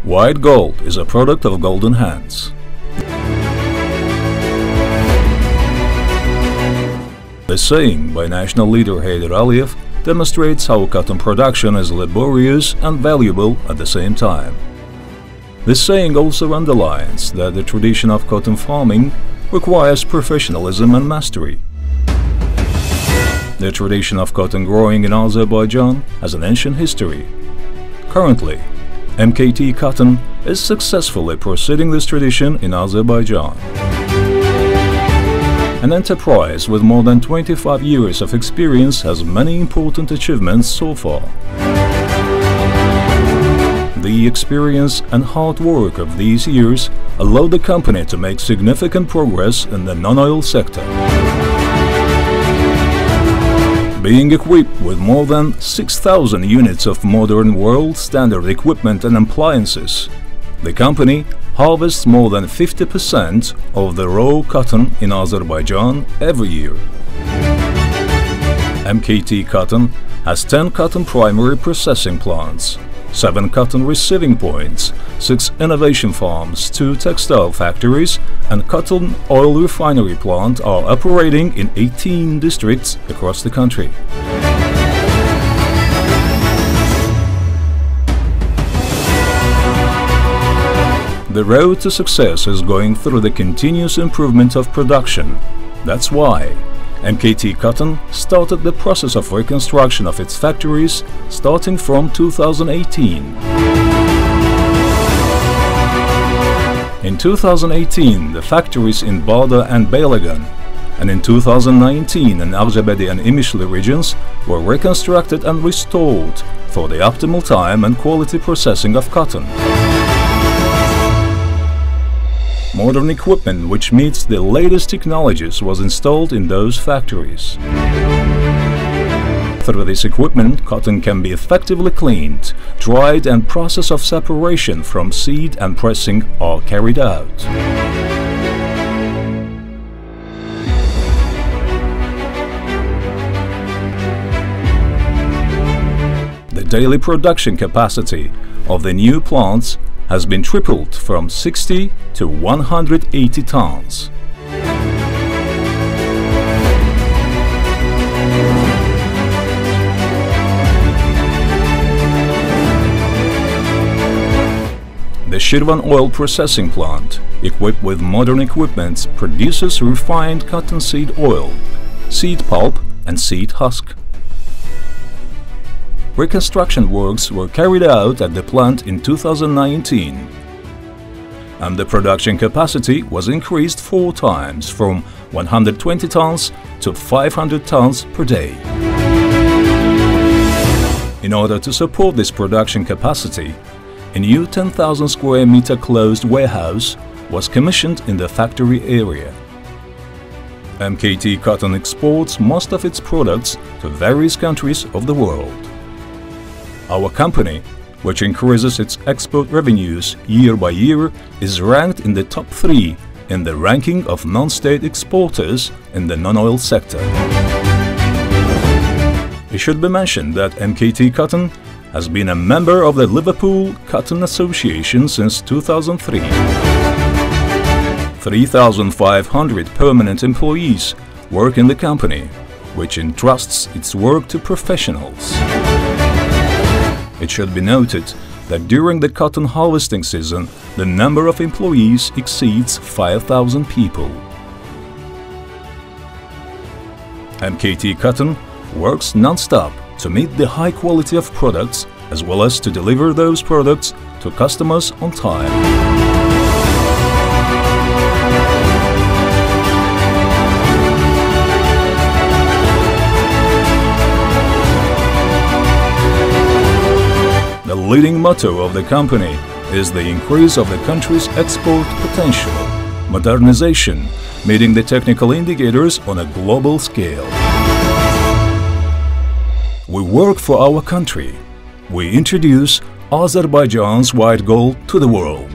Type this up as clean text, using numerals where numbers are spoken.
White gold is a product of golden hands. The saying by national leader Heydar Aliyev demonstrates how cotton production is laborious and valuable at the same time. This saying also underlines that the tradition of cotton farming requires professionalism and mastery. The tradition of cotton growing in Azerbaijan has an ancient history. Currently, MKT Cotton is successfully proceeding this tradition in Azerbaijan. An enterprise with more than 25 years of experience has many important achievements so far. The experience and hard work of these years allowed the company to make significant progress in the non-oil sector. Being equipped with more than 6,000 units of modern world-standard equipment and appliances, the company harvests more than 50% of the raw cotton in Azerbaijan every year. MKT Cotton has 10 cotton primary processing plants, 7 cotton receiving points, 6 innovation farms, 2 textile factories, and cotton oil refinery plant are operating in 18 districts across the country. The road to success is going through the continuous improvement of production. That's why MKT Cotton started the process of reconstruction of its factories starting from 2018. In 2018, the factories in Bada and Beylagan, and in 2019 in Azerbaijani and Imishli regions were reconstructed and restored for the optimal time and quality processing of cotton. Modern equipment which meets the latest technologies was installed in those factories. Through this equipment, cotton can be effectively cleaned, dried, and process of separation from seed and pressing are carried out. The daily production capacity of the new plants has been tripled from 60 to 180 tons. The Shirvan oil processing plant, equipped with modern equipment, produces refined cottonseed oil, seed pulp and seed husk. Reconstruction works were carried out at the plant in 2019, and the production capacity was increased 4 times from 120 tons to 500 tons per day. In order to support this production capacity, a new 10,000 square meter closed warehouse was commissioned in the factory area. MKT Cotton exports most of its products to various countries of the world. Our company, which increases its export revenues year by year, is ranked in the top 3 in the ranking of non-state exporters in the non-oil sector. It should be mentioned that MKT Cotton has been a member of the Liverpool Cotton Association since 2003. 3,500 permanent employees work in the company, which entrusts its work to professionals. It should be noted that during the cotton harvesting season, the number of employees exceeds 5,000 people. MKT Cotton works non-stop to meet the high quality of products as well as to deliver those products to customers on time. The leading motto of the company is the increase of the country's export potential, modernization, meeting the technical indicators on a global scale. We work for our country. We introduce Azerbaijan's white gold to the world.